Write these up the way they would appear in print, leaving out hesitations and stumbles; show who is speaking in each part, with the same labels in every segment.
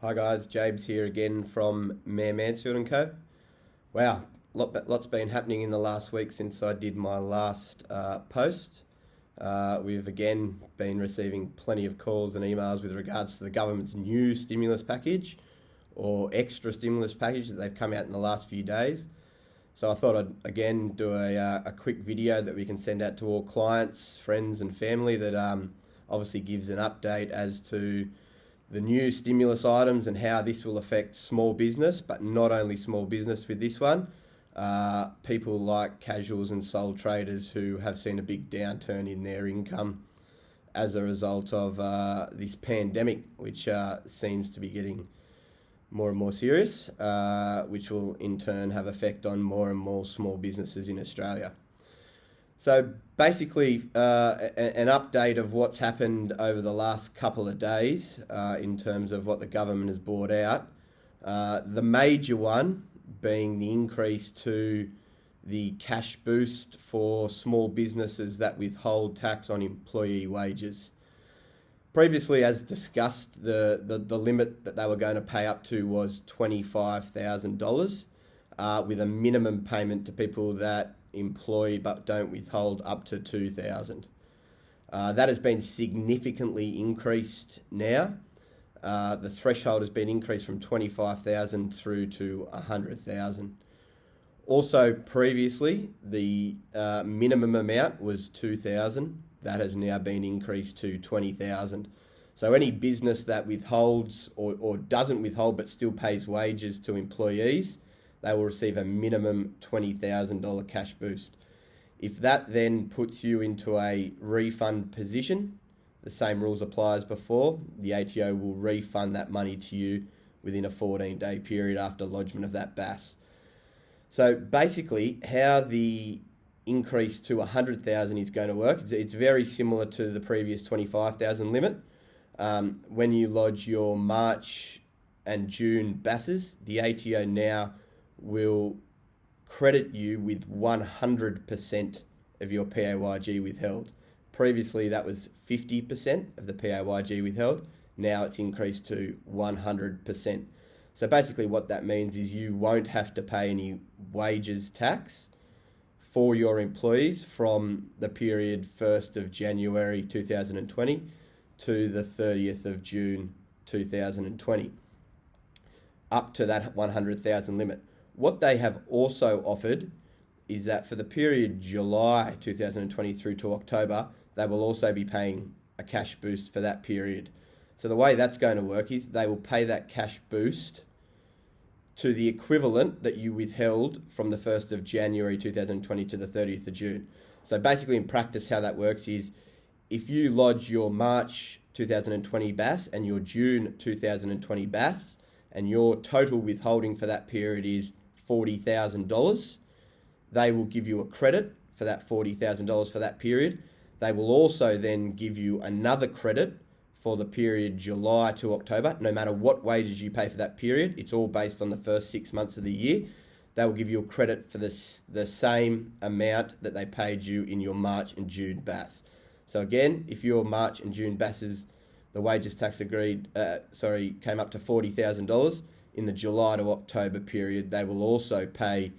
Speaker 1: Hi guys, James here again from Mayor Mansfield and Co. Wow, lots been happening in the last week since I did my last post. We've again been receiving plenty of calls and emails with regards to the government's new stimulus package or extra stimulus package that they've come out in the last few days. So I thought I'd again do a quick video that we can send out to all clients, friends and family that obviously gives an update as to the new stimulus items and how this will affect small business, but not only small business with this one. People like casuals and sole traders who have seen a big downturn in their income as a result of this pandemic, which seems to be getting more and more serious, which will in turn have effect on more and more small businesses in Australia. So basically, an update of what's happened over the last couple of days in terms of what the government has brought out. The major one being the increase to the cash boost for small businesses that withhold tax on employee wages. Previously, as discussed, the limit that they were going to pay up to was $25,000 with a minimum payment to people that employ but don't withhold up to $2,000. That has been significantly increased now. The threshold has been increased from 25,000 through to 100,000. Also, previously, the minimum amount was 2,000. That has now been increased to 20,000. So any business that withholds or doesn't withhold but still pays wages to employees, they will receive a minimum $20,000 cash boost. If that then puts you into a refund position, the same rules apply as before. The ATO will refund that money to you within a 14-day period after lodgement of that BAS. So basically, how the increase to 100,000 is going to work, it's very similar to the previous 25,000 limit. When you lodge your March and June BASs, the ATO now will credit you with 100% of your PAYG withheld. Previously, that was 50% of the PAYG withheld. Now it's increased to 100%. So basically what that means is you won't have to pay any wages tax for your employees from the period 1st of January 2020 to the 30th of June 2020, up to that 100,000 limit. What they have also offered is that for the period July 2020 through to October, they will also be paying a cash boost for that period. So the way that's going to work is they will pay that cash boost to the equivalent that you withheld from the 1st of January 2020 to the 30th of June. So basically in practice how that works is if you lodge your March 2020 BAS and your June 2020 BAS and your total withholding for that period is $40,000, they will give you a credit for that $40,000 for that period. They will also then give you another credit for the period July to October. No matter what wages you pay for that period, it's all based on the first 6 months of the year. They will give you a credit for the same amount that they paid you in your March and June BAS. So again, if your March and June BASs, the wages tax came up to $40,000, in the July to October period, they will also pay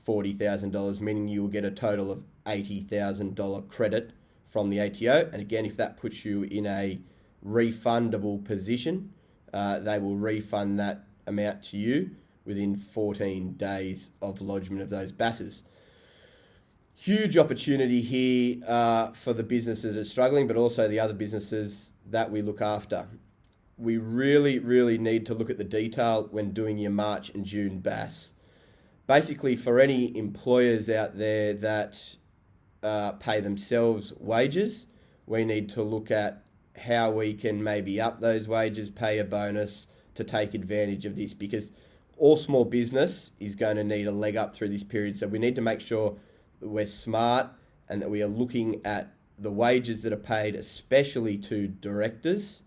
Speaker 1: $40,000, meaning you will get a total of $80,000 credit from the ATO. And again, if that puts you in a refundable position, they will refund that amount to you within 14 days of lodgement of those BASs. Huge opportunity here for the businesses that are struggling, but also the other businesses that we look after. We really need to look at the detail when doing your March and June BAS. Basically, for any employers out there that pay themselves wages, we need to look at how we can maybe up those wages, pay a bonus to take advantage of this, because all small business is going to need a leg up through this period. So we need to make sure that we're smart and that we are looking at the wages that are paid, especially to directors,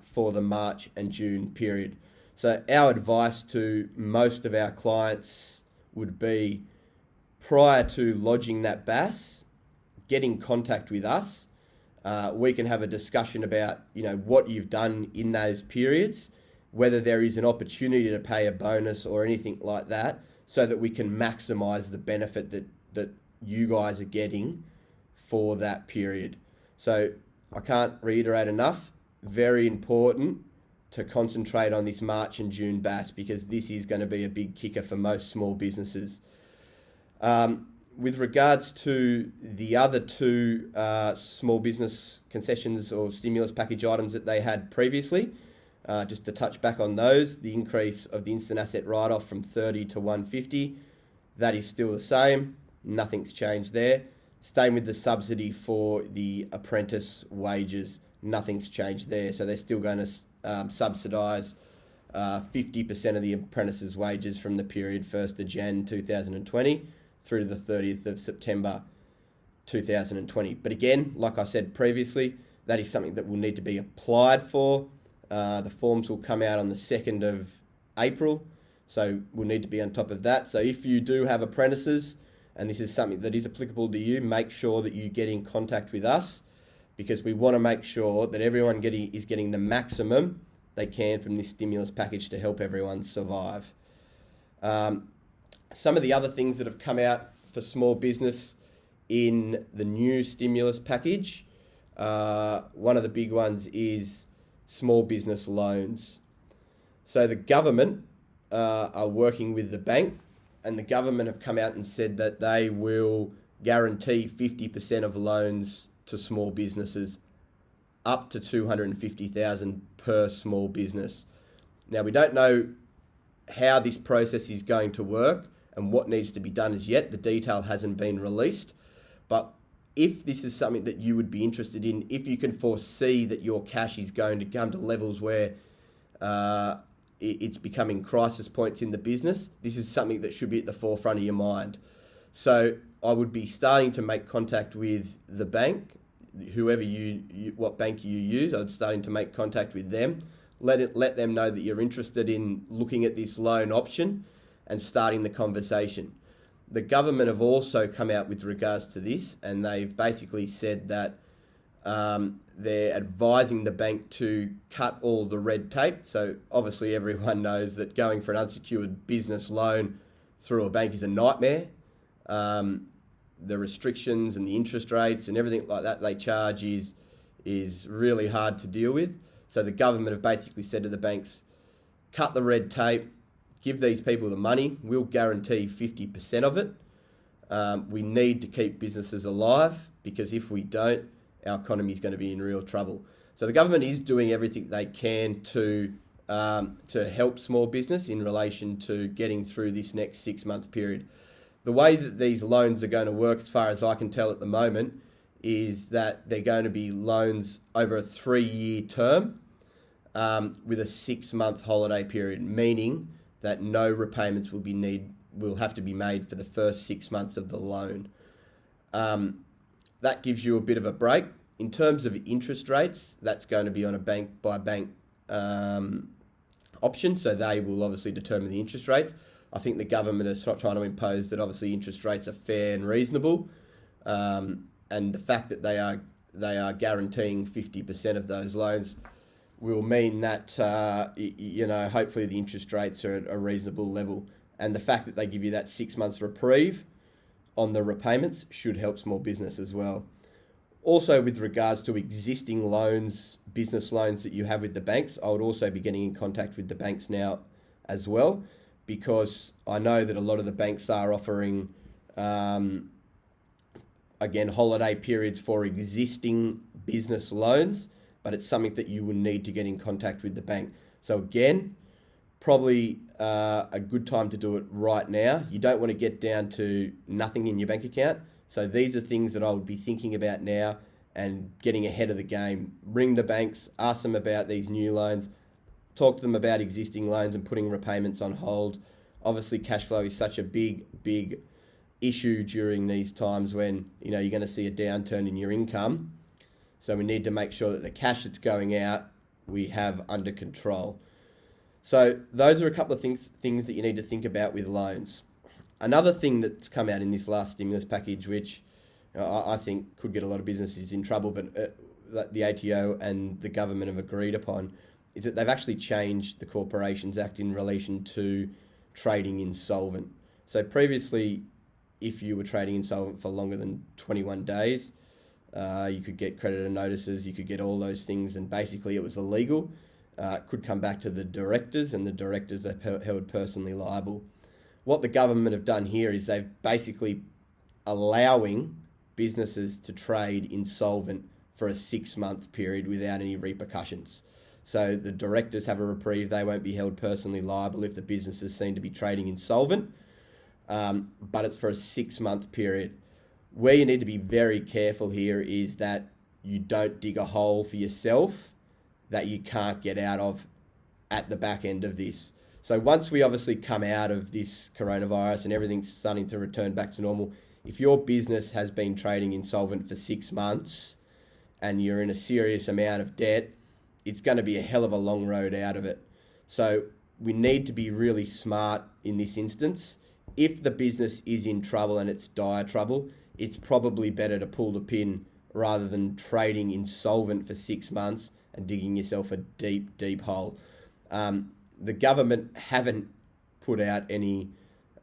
Speaker 1: for the March and June period. So our advice to most of our clients would be, prior to lodging that BAS, get in contact with us. We can have a discussion about what you've done in those periods. whether there is an opportunity to pay a bonus or anything like that, so that we can maximise the benefit that you guys are getting for that period. So I can't reiterate enough, very important to concentrate on this March and June bash, because this is going to be a big kicker for most small businesses. With regards to the other two small business concessions or stimulus package items that they had previously, just to touch back on those, the increase of the instant asset write-off from 30 to 150, that is still the same. Nothing's changed there. Same with the subsidy for the apprentice wages. Nothing's changed there. So they're still going to subsidise 50% of the apprentices' wages from the period 1st of Jan 2020 through to the 30th of September 2020. But again, like I said previously, that is something that will need to be applied for. The forms will come out on the 2nd of April, so we'll need to be on top of that. So if you do have apprentices, and this is something that is applicable to you, make sure that you get in contact with us, because we want to make sure that everyone is getting the maximum they can from this stimulus package to help everyone survive. Some of the other things that have come out for small business in the new stimulus package, one of the big ones is small business loans. So the government are working with the bank, and the government have come out and said that they will guarantee 50% of loans to small businesses, up to $250,000 per small business. Now, we don't know how this process is going to work and what needs to be done as yet. The detail hasn't been released. But if this is something that you would be interested in, if you can foresee that your cash is going to come to levels where it's becoming crisis points in the business, this is something that should be at the forefront of your mind. So I would be starting to make contact with the bank, whoever what bank you use. I'm starting to make contact with them. Let them know that you're interested in looking at this loan option and starting the conversation. The government have also come out with regards to this, and they've basically said that they're advising the bank to cut all the red tape. So obviously everyone knows that going for an unsecured business loan through a bank is a nightmare. The restrictions and the interest rates and everything like that they charge is really hard to deal with. So the government have basically said to the banks, cut the red tape, give these people the money, we'll guarantee 50% of it. We need to keep businesses alive, because if we don't, our economy is going to be in real trouble. So the government is doing everything they can to help small business in relation to getting through this next 6-month period. The way that these loans are going to work, as far as I can tell at the moment, is that they're going to be loans over a 3-year term with a 6-month holiday period, meaning that no repayments will have to be made for the first 6 months of the loan. That gives you a bit of a break. In terms of interest rates, that's going to be on a bank by bank option, so they will obviously determine the interest rates. I think the government is trying to impose that obviously interest rates are fair and reasonable, and the fact that they are guaranteeing 50% of those loans will mean that hopefully the interest rates are at a reasonable level, and the fact that they give you that 6 months reprieve on the repayments should help small business as well. Also, with regards to existing loans, business loans that you have with the banks, I would also be getting in contact with the banks now as well, because I know that a lot of the banks are offering, holiday periods for existing business loans, but it's something that you will need to get in contact with the bank. So again, probably a good time to do it right now. You don't want to get down to nothing in your bank account. So these are things that I would be thinking about now and getting ahead of the game. Ring the banks, ask them about these new loans, talk to them about existing loans and putting repayments on hold. Obviously, cash flow is such a big issue during these times when you're going to see a downturn in your income. So we need to make sure that the cash that's going out we have under control. So those are a couple of things that you need to think about with loans. Another thing that's come out in this last stimulus package, which I think could get a lot of businesses in trouble, but that the ATO and the government have agreed upon, is that they've actually changed the Corporations Act in relation to trading insolvent. So previously, if you were trading insolvent for longer than 21 days, you could get creditor notices, you could get all those things, and basically it was illegal. It could come back to the directors, and the directors are held personally liable. What the government have done here is they've basically allowing businesses to trade insolvent for a 6-month period without any repercussions. So the directors have a reprieve. They won't be held personally liable if the business is seen to be trading insolvent, but it's for a 6-month period. Where you need to be very careful here is that you don't dig a hole for yourself that you can't get out of at the back end of this. So once we obviously come out of this coronavirus and everything's starting to return back to normal, if your business has been trading insolvent for 6 months and you're in a serious amount of debt, it's going to be a hell of a long road out of it. So we need to be really smart in this instance. If the business is in trouble and it's dire trouble, it's probably better to pull the pin rather than trading insolvent for 6 months and digging yourself a deep, deep hole. The government haven't put out any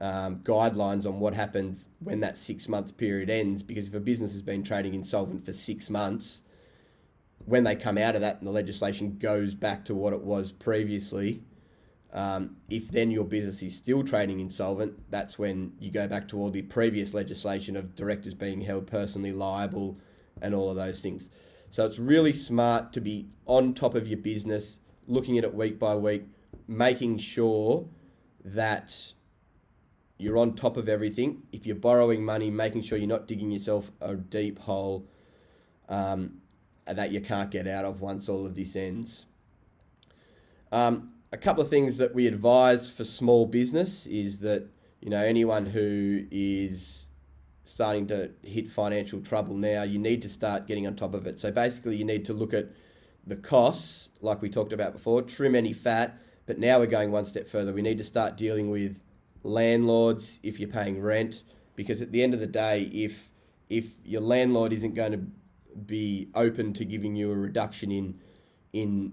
Speaker 1: guidelines on what happens when that 6-month period ends, because if a business has been trading insolvent for 6 months, when they come out of that and the legislation goes back to what it was previously, if then your business is still trading insolvent, that's when you go back to all the previous legislation of directors being held personally liable and all of those things. So it's really smart to be on top of your business, looking at it week by week, making sure that you're on top of everything. If you're borrowing money, making sure you're not digging yourself a deep hole that you can't get out of once all of this ends. A couple of things that we advise for small business is that, anyone who is starting to hit financial trouble now, you need to start getting on top of it. So basically you need to look at the costs, like we talked about before, trim any fat, but now we're going one step further. We need to start dealing with landlords if you're paying rent, because at the end of the day, if your landlord isn't going to be open to giving you a reduction in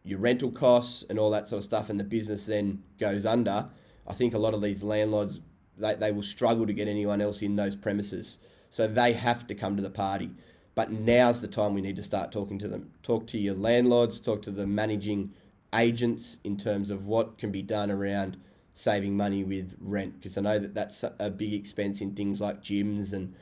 Speaker 1: your rental costs and all that sort of stuff, and the business then goes under, I think a lot of these landlords, they will struggle to get anyone else in those premises. So they have to come to the party. But now's the time we need to start talking to them. Talk to your landlords, talk to the managing agents in terms of what can be done around saving money with rent, because I know that that's a big expense in things like gyms and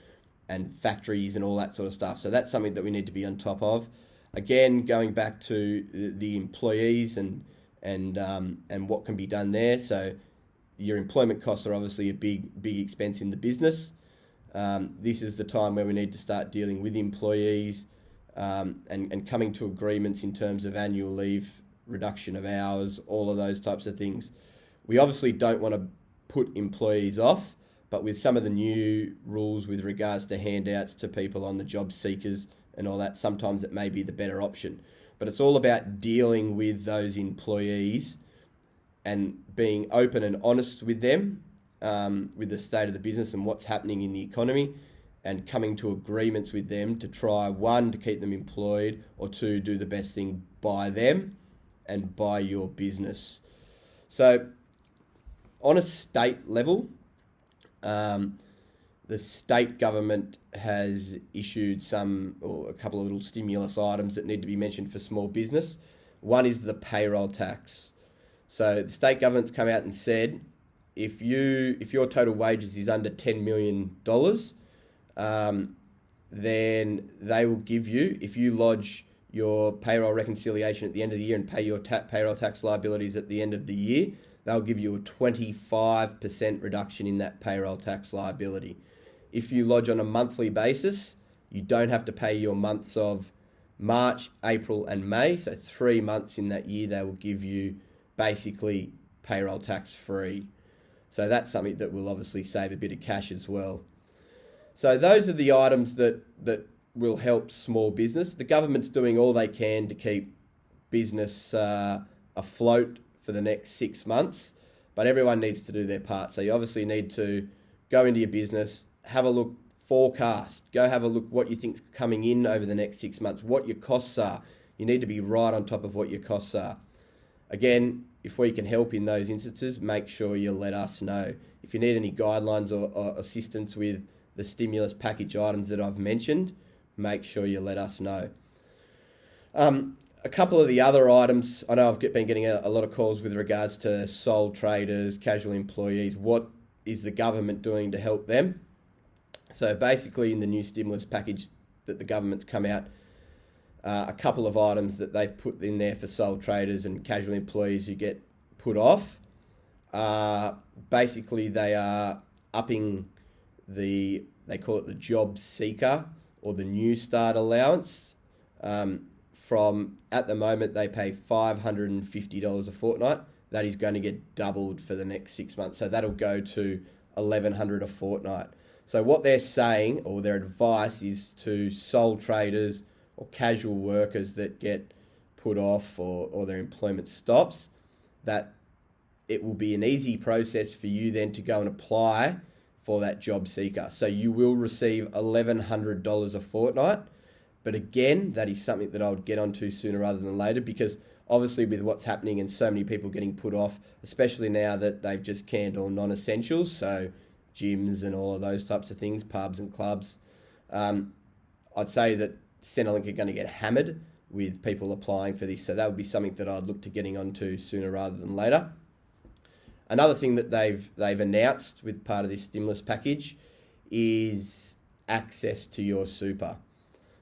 Speaker 1: factories and all that sort of stuff. So that's something that we need to be on top of. Again, going back to the employees and what can be done there. So your employment costs are obviously a big expense in the business. This is the time where we need to start dealing with employees and coming to agreements in terms of annual leave, reduction of hours, all of those types of things. We obviously don't want to put employees off, but with some of the new rules with regards to handouts to people on the job seekers and all that, sometimes it may be the better option. But it's all about dealing with those employees and being open and honest with them, with the state of the business and what's happening in the economy, and coming to agreements with them to try, one, to keep them employed, or two, do the best thing by them and by your business. So on a state level, the state government has issued a couple of little stimulus items that need to be mentioned for small business. One is the payroll tax. So the state government's come out and said, if your total wages is under $10 million, then they will give you, if you lodge your payroll reconciliation at the end of the year and pay your payroll tax liabilities at the end of the year, they'll give you a 25% reduction in that payroll tax liability. If you lodge on a monthly basis, you don't have to pay your months of March, April and May. So 3 months in that year, they will give you basically payroll tax free. So that's something that will obviously save a bit of cash as well. So those are the items that will help small business. The government's doing all they can to keep business afloat for the next 6 months, but everyone needs to do their part. So you obviously need to go into your business, have a look, forecast, go have a look what you think's coming in over the next 6 months, what your costs are. You need to be right on top of what your costs are. Again, if we can help in those instances, make sure you let us know. If you need any guidelines or assistance with the stimulus package items that I've mentioned, make sure you let us know. A couple of the other items, I know I've been getting a lot of calls with regards to sole traders, casual employees. What is the government doing to help them? So basically in the new stimulus package that the government's come out, a couple of items that they've put in there for sole traders and casual employees who get put off. Basically they are upping they call it the job seeker or the new start allowance. From, at the moment, they pay $550 a fortnight. That is going to get doubled for the next 6 months. So that'll go to $1,100 a fortnight. So what they're saying, or their advice, is to sole traders or casual workers that get put off or their employment stops, that it will be an easy process for you then to go and apply for that job seeker. So you will receive $1,100 a fortnight. But again, that is something that I would get onto sooner rather than later, because obviously with what's happening and so many people getting put off, especially now that they've just canned all non-essentials, so gyms and all of those types of things, pubs and clubs, I'd say that Centrelink are going to get hammered with people applying for this. So that would be something that I'd look to getting onto sooner rather than later. Another thing that they've announced with part of this stimulus package is access to your super.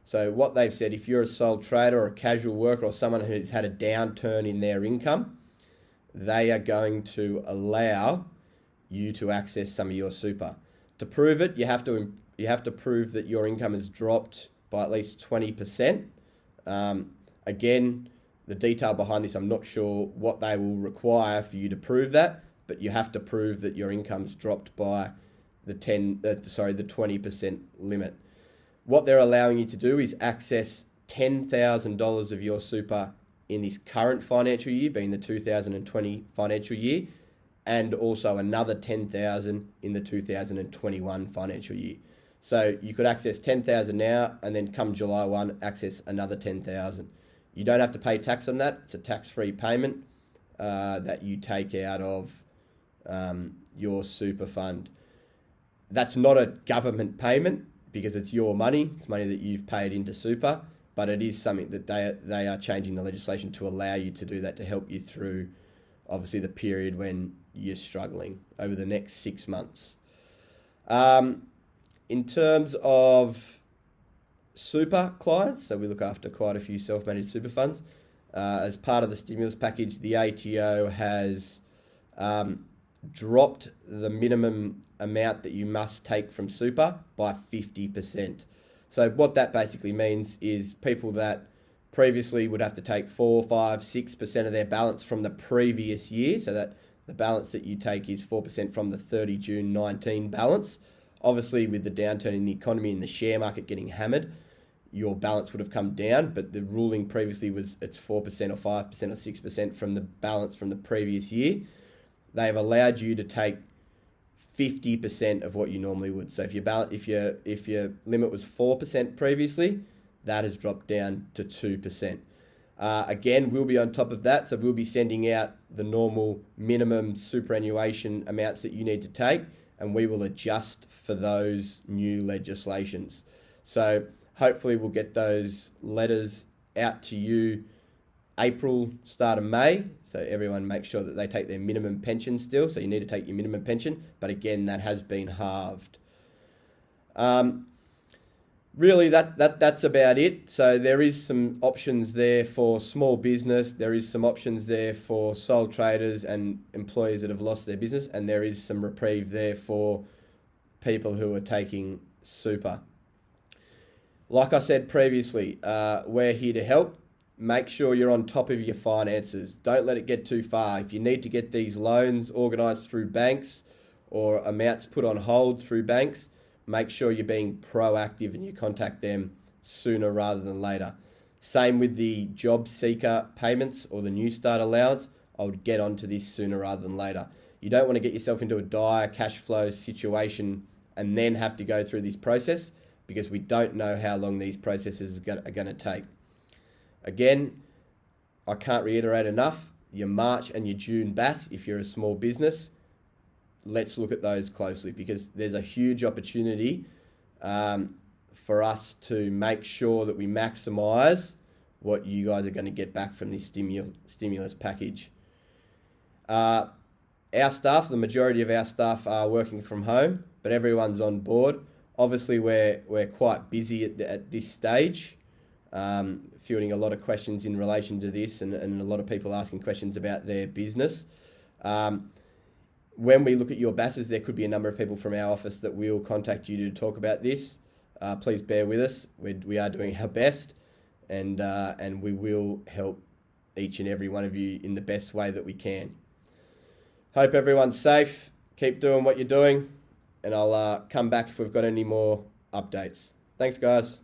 Speaker 1: So what they've said, if you're a sole trader or a casual worker or someone who's had a downturn in their income, they are going to allow you to access some of your super. To prove it, you have to prove that your income has dropped by at least 20%. Again, the detail behind this, I'm not sure what they will require for you to prove that, but you have to prove that your income's dropped by the 20% limit. What they're allowing you to do is access $10,000 of your super in this current financial year, being the 2020 financial year, and also another $10,000 in the 2021 financial year. So you could access $10,000 now, and then come July 1, access another $10,000. You don't have to pay tax on that. It's a tax-free payment that you take out of your super fund. That's not a government payment, because it's your money, it's money that you've paid into super, but it is something that they are changing the legislation to allow you to do that, to help you through, obviously, the period when you're struggling over the next 6 months. In terms of super clients, so we look after quite a few self-managed super funds. As part of the stimulus package, the ATO has dropped the minimum amount that you must take from super by 50%. So what that basically means is people that previously would have to take 4, 5, 6% of their balance from the previous year, so that the balance that you take is 4% from the 30 June 19 balance. Obviously, with the downturn in the economy and the share market getting hammered, your balance would have come down, but the ruling previously was it's 4% or 5% or 6% from the balance from the previous year. They've allowed you to take 50% of what you normally would. So if your limit was 4% previously, that has dropped down to 2%. Again, we'll be on top of that, so we'll be sending out the normal minimum superannuation amounts that you need to take, and we will adjust for those new legislations. So hopefully we'll get those letters out to you April, start of May. So everyone make sure that they take their minimum pension still. So you need to take your minimum pension, but again, that has been halved. Really, that's about it. So there is some options there for small business. There is some options there for sole traders and employees that have lost their business. And there is some reprieve there for people who are taking super. Like I said previously, we're here to help. Make sure you're on top of your finances. Don't let it get too far. If you need to get these loans organised through banks or amounts put on hold through banks, make sure you're being proactive and you contact them sooner rather than later. Same with the job seeker payments or the New Start allowance. I would get onto this sooner rather than later. You don't want to get yourself into a dire cash flow situation and then have to go through this process, because we don't know how long these processes are going to take. Again, I can't reiterate enough, your March and your June BAS, if you're a small business, let's look at those closely, because there's a huge opportunity for us to make sure that we maximise what you guys are going to get back from this stimulus package. Our staff, the majority of our staff are working from home, but everyone's on board. Obviously, we're quite busy at this stage, fielding a lot of questions in relation to this, and a lot of people asking questions about their business. When we look at your BASs, there could be a number of people from our office that will contact you to talk about this. Please bear with us. We are doing our best, and we will help each and every one of you in the best way that we can. Hope everyone's safe. Keep doing what you're doing, and I'll come back if we've got any more updates. Thanks, guys.